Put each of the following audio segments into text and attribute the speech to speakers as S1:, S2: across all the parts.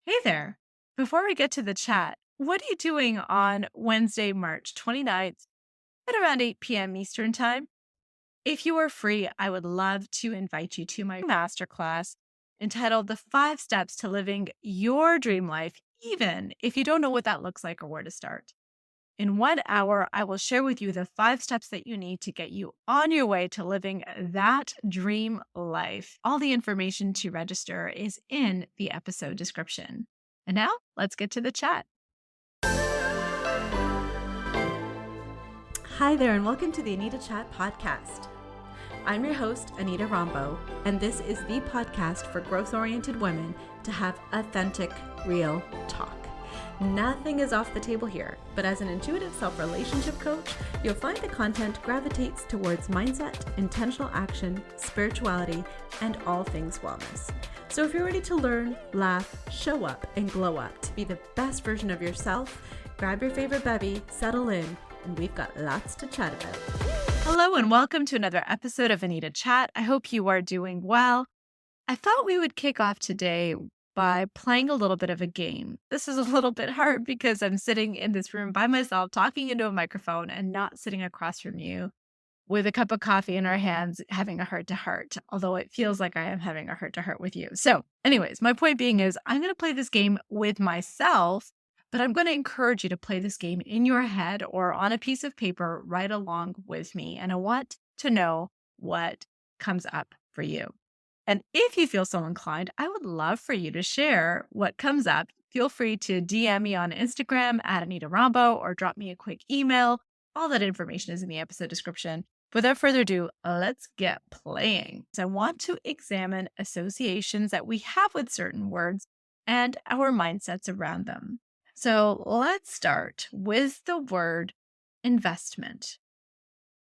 S1: Hey there. Before we get to the chat, what are you doing on Wednesday, March 29th at around 8 p.m. Eastern Time? If you are free, I would love to invite you to my masterclass entitled The 5 Steps to Living Your Dream Life, even if you don't know what that looks like or where to start. In 1 hour, I will share with you the 5 steps that you need to get you on your way to living that dream life. All the information to register is in the episode description. And now let's get to the chat.
S2: Hi there, and welcome to the Anita CHAT podcast. I'm your host, Anita Rombo, and this is the podcast for growth-oriented women to have authentic, real talk. Nothing is off the table here, but as an intuitive self-relationship coach, you'll find the content gravitates towards mindset, intentional action, spirituality, and all things wellness. So if you're ready to learn, laugh, show up, and glow up to be the best version of yourself, grab your favorite bevy, settle in, and we've got lots to chat about.
S1: Hello and welcome to another episode of Anita Chat. I hope you are doing well. I thought we would kick off today by playing a little bit of a game. This is a little bit hard because I'm sitting in this room by myself, talking into a microphone and not sitting across from you with a cup of coffee in our hands, having a heart-to-heart, although it feels like I am having a heart-to-heart with you. So anyways, my point being is I'm going to play this game with myself, but I'm going to encourage you to play this game in your head or on a piece of paper right along with me. And I want to know what comes up for you. And if you feel so inclined, I would love for you to share what comes up. Feel free to DM me on Instagram at Anita Rombo or drop me a quick email. All that information is in the episode description. Without further ado, let's get playing. So I want to examine associations that we have with certain words and our mindsets around them. So let's start with the word investment.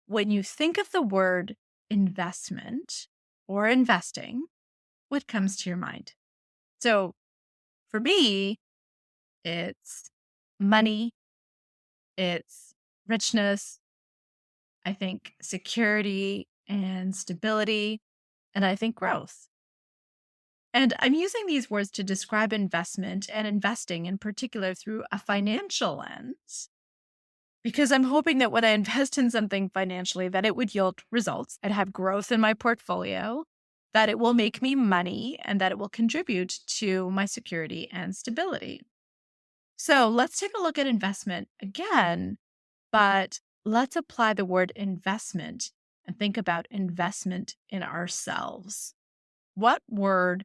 S1: When you think of the word investment or investing, what comes to your mind? So for me, it's money, it's richness, I think security and stability, and I think growth. And I'm using these words to describe investment and investing in particular through a financial lens, because I'm hoping that when I invest in something financially, that it would yield results. I'd have growth in my portfolio, that it will make me money, and that it will contribute to my security and stability. So let's take a look at investment again, but let's apply the word investment and think about investment in ourselves. What word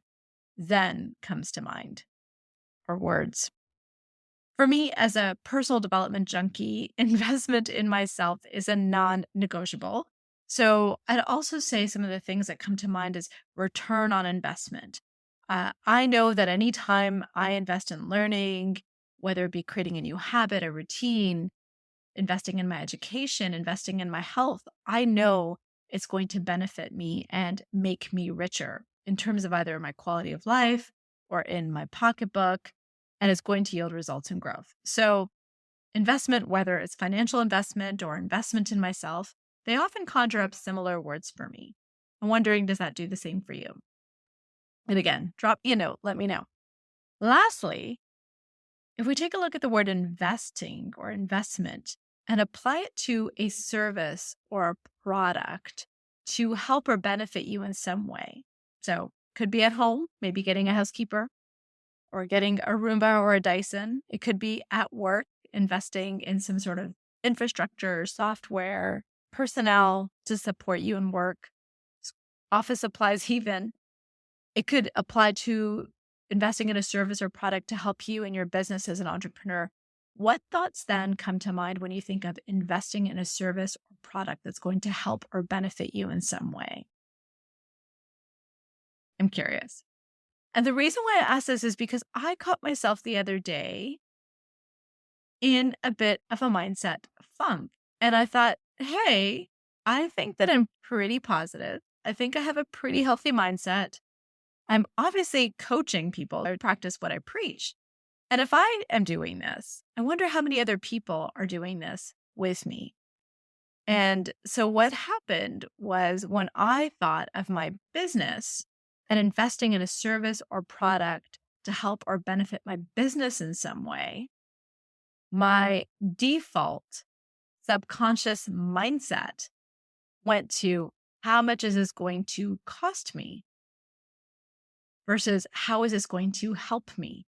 S1: then comes to mind, or words? For me, as a personal development junkie, investment in myself is a non-negotiable. So I'd also say some of the things that come to mind is return on investment. I know that anytime I invest in learning, whether it be creating a new habit, a routine, investing in my education, investing in my health, I know it's going to benefit me and make me richer in terms of either my quality of life or in my pocketbook, and it's going to yield results in growth. So investment, whether it's financial investment or investment in myself, they often conjure up similar words for me. I'm wondering, does that do the same for you? And again, drop me a note, let me know. Lastly, if we take a look at the word investing or investment and apply it to a service or a product to help or benefit you in some way. So could be at home, maybe getting a housekeeper or getting a Roomba or a Dyson. It could be at work, investing in some sort of infrastructure, software, personnel to support you in work, office supplies even. It could apply to investing in a service or product to help you in your business as an entrepreneur. What thoughts then come to mind when you think of investing in a service or product that's going to help or benefit you in some way? I'm curious. And the reason why I ask this is because I caught myself the other day in a bit of a mindset funk. And I thought, hey, I think that I'm pretty positive. I think I have a pretty healthy mindset. I'm obviously coaching people to practice what I preach. And if I am doing this, I wonder how many other people are doing this with me. And so what happened was when I thought of my business and investing in a service or product to help or benefit my business in some way, my default subconscious mindset went to how much is this going to cost me versus how is this going to help me?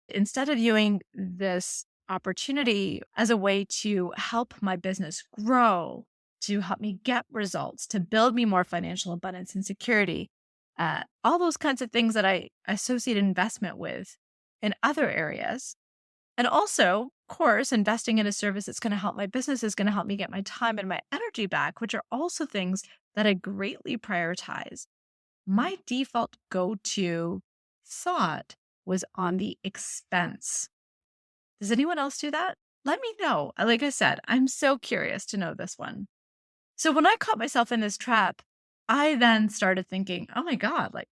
S1: Instead of viewing this opportunity as a way to help my business grow, to help me get results, to build me more financial abundance and security, all those kinds of things that I associate investment with in other areas. And also, of course, investing in a service that's going to help my business is going to help me get my time and my energy back, which are also things that I greatly prioritize. My default go to thought was on the expense. Does anyone else do that? Let me know. Like I said, I'm so curious to know this one. So when I caught myself in this trap, I then started thinking, oh my God, like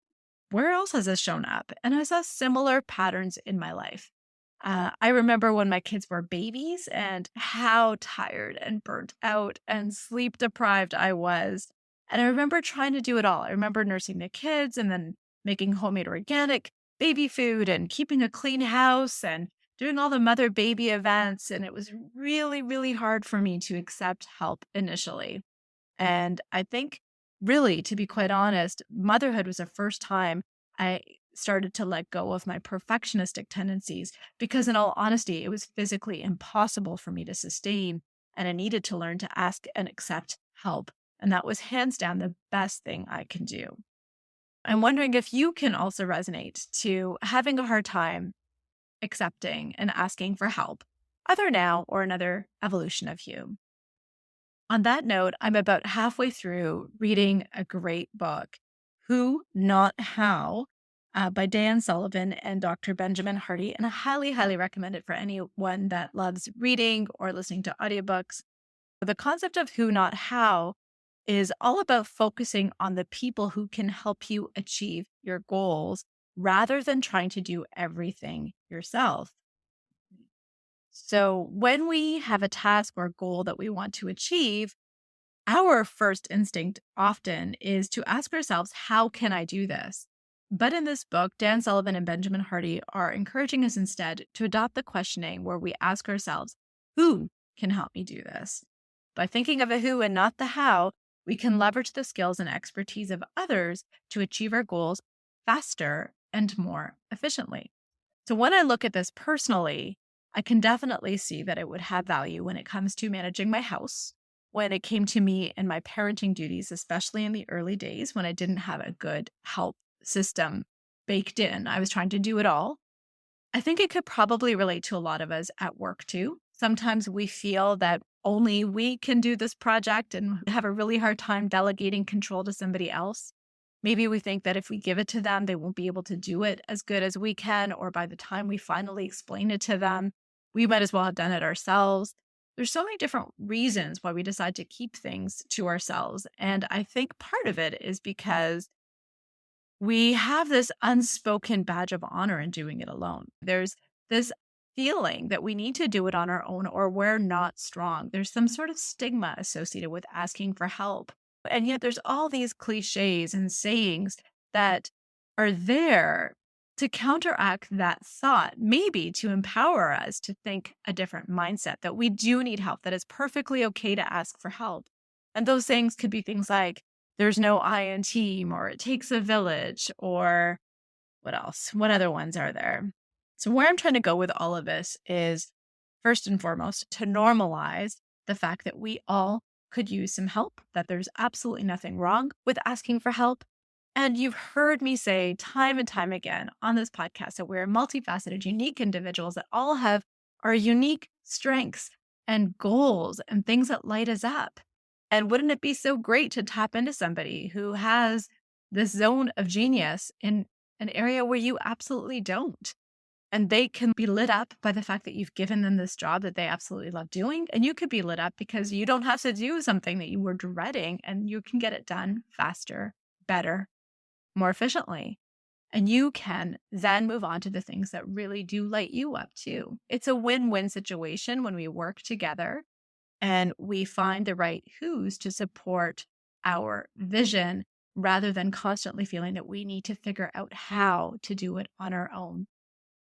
S1: where else has this shown up? And I saw similar patterns in my life. I remember when my kids were babies and how tired and burnt out and sleep deprived I was. And I remember trying to do it all. I remember nursing the kids and then making homemade organic baby food and keeping a clean house and doing all the mother baby events. And it was really, really hard for me to accept help initially. And I think, really, to be quite honest, motherhood was the first time I started to let go of my perfectionistic tendencies because, in all honesty, it was physically impossible for me to sustain. And I needed to learn to ask and accept help. And that was hands down the best thing I can do. I'm wondering if you can also resonate to having a hard time accepting and asking for help, either now or another evolution of you. On that note, I'm about halfway through reading a great book, Who, Not How, by Dan Sullivan and Dr. Benjamin Hardy. And I highly, highly recommend it for anyone that loves reading or listening to audiobooks. The concept of who, not how is all about focusing on the people who can help you achieve your goals rather than trying to do everything yourself. So when we have a task or goal that we want to achieve, our first instinct often is to ask ourselves, how can I do this? But in this book, Dan Sullivan and Benjamin Hardy are encouraging us instead to adopt the questioning where we ask ourselves, who can help me do this? By thinking of a who and not the how, we can leverage the skills and expertise of others to achieve our goals faster and more efficiently. So when I look at this personally, I can definitely see that it would have value when it comes to managing my house, when it came to me and my parenting duties, especially in the early days when I didn't have a good help system baked in. I was trying to do it all. I think it could probably relate to a lot of us at work too. Sometimes we feel that only we can do this project and have a really hard time delegating control to somebody else. Maybe we think that if we give it to them, they won't be able to do it as good as we can, or by the time we finally explain it to them, we might as well have done it ourselves. There's so many different reasons why we decide to keep things to ourselves. And I think part of it is because we have this unspoken badge of honor in doing it alone. There's this feeling that we need to do it on our own or we're not strong. There's some sort of stigma associated with asking for help. And yet there's all these cliches and sayings that are there to counteract that thought, maybe to empower us to think a different mindset, that we do need help, that it's perfectly okay to ask for help. And those things could be things like, there's no I in team, or it takes a village, or what else? What other ones are there? So where I'm trying to go with all of this is, first and foremost, to normalize the fact that we all could use some help, that there's absolutely nothing wrong with asking for help. And you've heard me say time and time again on this podcast that we're multifaceted, unique individuals that all have our unique strengths and goals and things that light us up. And wouldn't it be so great to tap into somebody who has this zone of genius in an area where you absolutely don't? And they can be lit up by the fact that you've given them this job that they absolutely love doing. And you could be lit up because you don't have to do something that you were dreading and you can get it done faster, better, more efficiently. And you can then move on to the things that really do light you up too. It's a win-win situation when we work together and we find the right who's to support our vision rather than constantly feeling that we need to figure out how to do it on our own.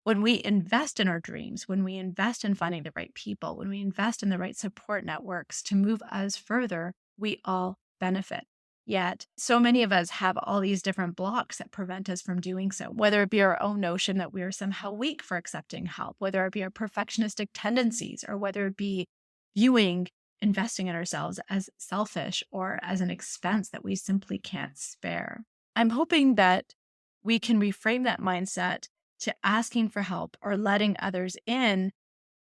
S1: When we invest in our dreams, when we invest in finding the right people, when we invest in the right support networks to move us further, we all benefit. Yet, so many of us have all these different blocks that prevent us from doing so, whether it be our own notion that we are somehow weak for accepting help, whether it be our perfectionistic tendencies, or whether it be viewing investing in ourselves as selfish or as an expense that we simply can't spare. I'm hoping that we can reframe that mindset to asking for help or letting others in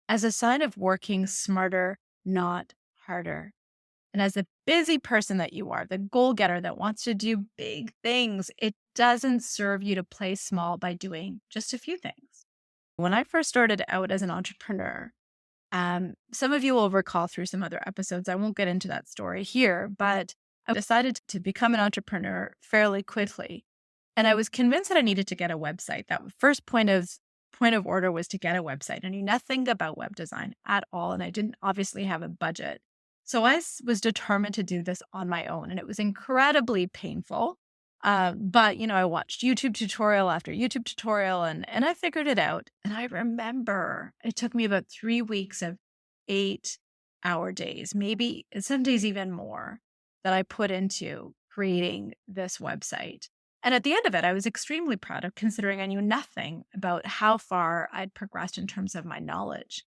S1: as a sign of working smarter, not harder. And as a busy person that you are, the goal getter that wants to do big things, it doesn't serve you to play small by doing just a few things. When I first started out as an entrepreneur, some of you will recall through some other episodes, I won't get into that story here, but I decided to become an entrepreneur fairly quickly. And I was convinced that I needed to get a website. That first point of order was to get a website. I knew nothing about web design at all, and I didn't obviously have a budget. So I was determined to do this on my own, and it was incredibly painful. But I watched YouTube tutorial after YouTube tutorial, and I figured it out. And I remember it took me about 3 weeks of 8-hour days, maybe some days even more, that I put into creating this website. And at the end of it, I was extremely proud of, considering I knew nothing about how far I'd progressed in terms of my knowledge.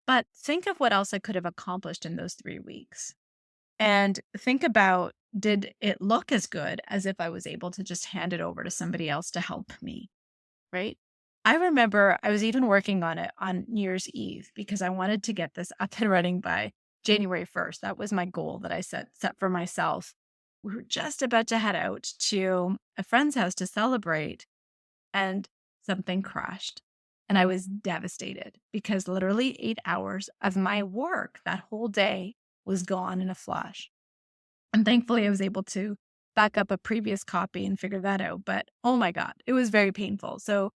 S1: But think of what else I could have accomplished in those 3 weeks. And think about, did it look as good as if I was able to just hand it over to somebody else to help me, right? I remember I was even working on it on New Year's Eve because I wanted to get this up and running by January 1st. That was my goal that I set for myself. We were just about to head out to a friend's house to celebrate, and something crashed. And I was devastated because literally 8 hours of my work that whole day was gone in a flash. And thankfully, I was able to back up a previous copy and figure that out. But oh my God, it was very painful. So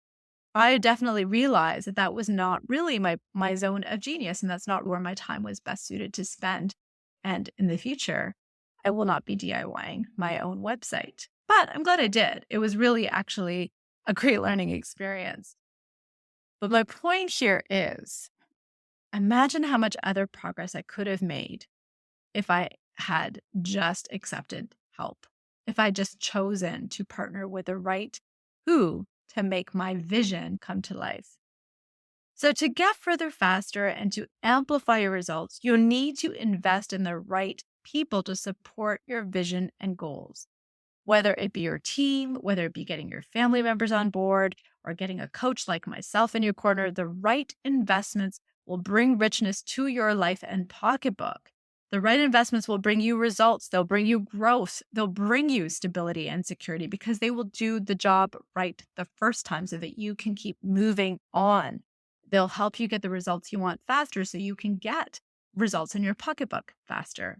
S1: I definitely realized that that was not really my zone of genius, and that's not where my time was best suited to spend. And in the future, I will not be DIYing my own website. But I'm glad I did. It was really actually a great learning experience. But my point here is, imagine how much other progress I could have made if I had just accepted help, if I just chosen to partner with the right who to make my vision come to life. So to get further faster and to amplify your results, you'll need to invest in the right people to support your vision and goals. Whether it be your team, whether it be getting your family members on board, or getting a coach like myself in your corner, the right investments will bring richness to your life and pocketbook. The right investments will bring you results. They'll bring you growth. They'll bring you stability and security because they will do the job right the first time so that you can keep moving on. They'll help you get the results you want faster so you can get results in your pocketbook faster.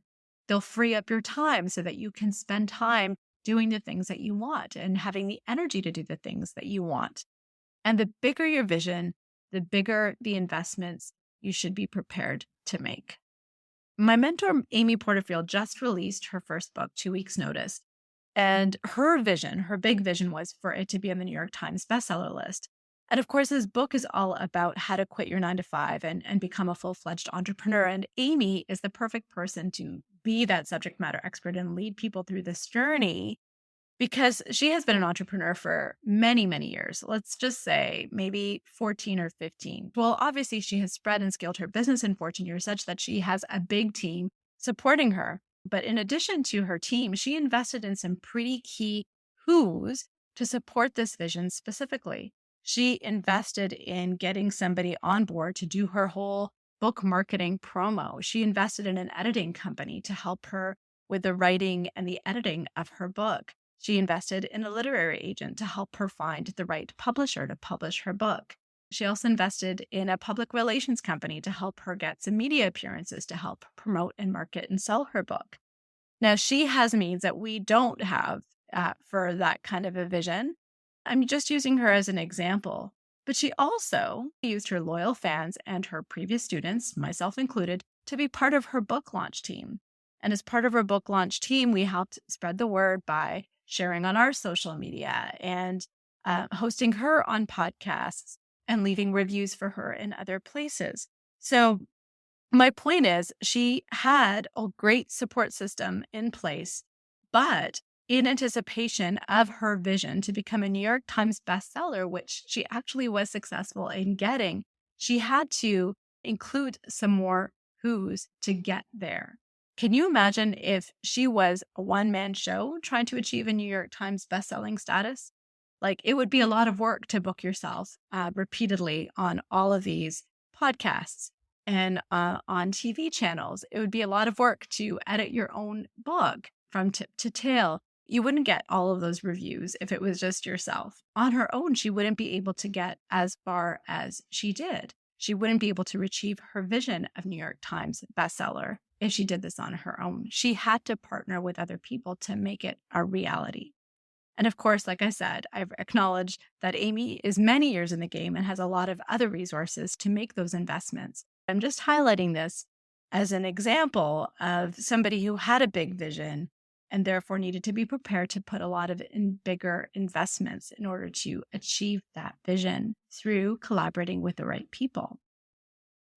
S1: They'll free up your time so that you can spend time doing the things that you want and having the energy to do the things that you want. And the bigger your vision, the bigger the investments you should be prepared to make. My mentor, Amy Porterfield, just released her first book, 2 weeks notice. And her vision, her big vision, was for it to be on the New York Times bestseller list. And of course, this book is all about how to quit your 9-to-5 and become a full-fledged entrepreneur. And Amy is the perfect person to be that subject matter expert and lead people through this journey because she has been an entrepreneur for many, many years. Let's just say maybe 14 or 15. Well, obviously, she has spread and scaled her business in 14 years such that she has a big team supporting her. But in addition to her team, she invested in some pretty key who's to support this vision specifically. She invested in getting somebody on board to do her whole book marketing promo. She invested in an editing company to help her with the writing and the editing of her book. She invested in a literary agent to help her find the right publisher to publish her book. She also invested in a public relations company to help her get some media appearances to help promote and market and sell her book. Now, she has means that we don't have for that kind of a vision. I'm just using her as an example. But she also used her loyal fans and her previous students, myself included, to be part of her book launch team. And as part of her book launch team, we helped spread the word by sharing on our social media and hosting her on podcasts and leaving reviews for her in other places. So my point is, she had a great support system in place, but in anticipation of her vision to become a New York Times bestseller, which she actually was successful in getting, she had to include some more who's to get there. Can you imagine if she was a one-man show trying to achieve a New York Times bestselling status? Like, it would be a lot of work to book yourself repeatedly on all of these podcasts and on TV channels. It would be a lot of work to edit your own blog from tip to tail. You wouldn't get all of those reviews if it was just yourself. On her own, she wouldn't be able to get as far as she did. She wouldn't be able to achieve her vision of New York Times bestseller if she did this on her own. She had to partner with other people to make it a reality. And of course, like I said, I've acknowledged that Amy is many years in the game and has a lot of other resources to make those investments. I'm just highlighting this as an example of somebody who had a big vision and therefore needed to be prepared to put a lot of bigger investments in order to achieve that vision through collaborating with the right people.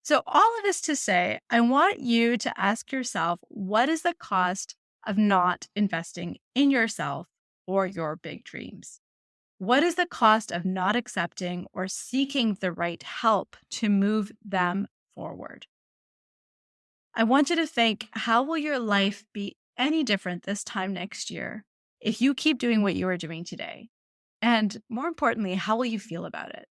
S1: So all of this to say, I want you to ask yourself, what is the cost of not investing in yourself or your big dreams? What is the cost of not accepting or seeking the right help to move them forward? I want you to think, how will your life be any different this time next year if you keep doing what you are doing today? And more importantly, how will you feel about it?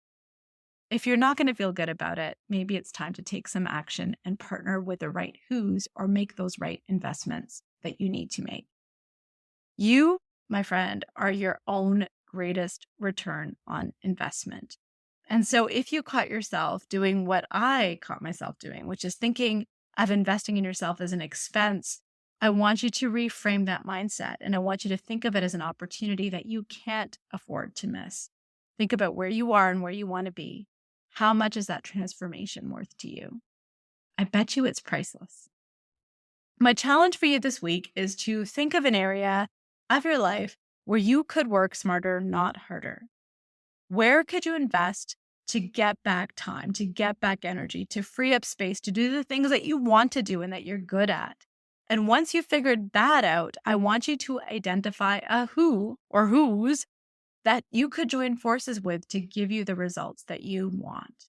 S1: If you're not going to feel good about it, maybe it's time to take some action and partner with the right who's or make those right investments that you need to make. You, my friend, are your own greatest return on investment. And so if you caught yourself doing what I caught myself doing, which is thinking of investing in yourself as an expense, I want you to reframe that mindset. And I want you to think of it as an opportunity that you can't afford to miss. Think about where you are and where you want to be. How much is that transformation worth to you? I bet you it's priceless. My challenge for you this week is to think of an area of your life where you could work smarter, not harder. Where could you invest to get back time, to get back energy, to free up space, to do the things that you want to do and that you're good at? And once you've figured that out, I want you to identify a who or whose that you could join forces with to give you the results that you want.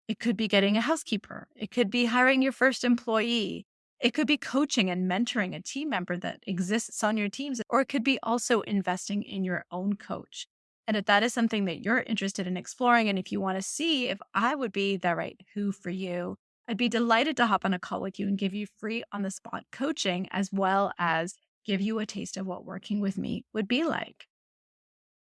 S1: It could be getting a housekeeper. It could be hiring your first employee. It could be coaching and mentoring a team member that exists on your teams, or it could be also investing in your own coach. And if that is something that you're interested in exploring, and if you want to see if I would be the right who for you, I'd be delighted to hop on a call with you and give you free on-the-spot coaching, as well as give you a taste of what working with me would be like.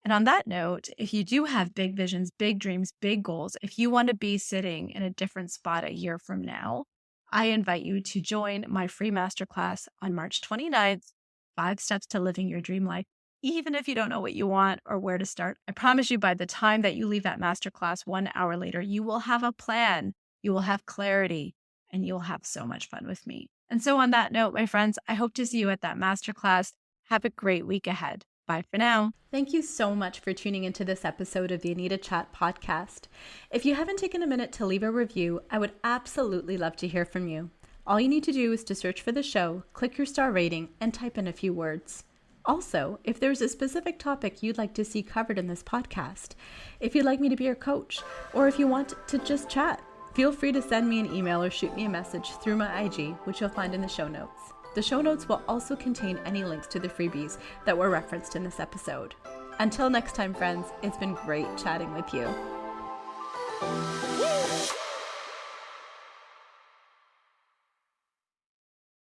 S1: And on that note, if you do have big visions, big dreams, big goals, if you want to be sitting in a different spot a year from now, I invite you to join my free masterclass on March 29th, 5 Steps to Living Your Dream Life. Even if you don't know what you want or where to start, I promise you by the time that you leave that masterclass 1 hour later, you will have a plan, you will have clarity, and you'll have so much fun with me. And so on that note, my friends, I hope to see you at that masterclass. Have a great week ahead. Bye for now.
S2: Thank you so much for tuning into this episode of the Anita Chat podcast. If you haven't taken a minute to leave a review, I would absolutely love to hear from you. All you need to do is to search for the show, click your star rating, and type in a few words. Also, if there's a specific topic you'd like to see covered in this podcast, if you'd like me to be your coach, or if you want to just chat, feel free to send me an email or shoot me a message through my IG, which you'll find in the show notes. The show notes will also contain any links to the freebies that were referenced in this episode. Until next time, friends, it's been great chatting with you.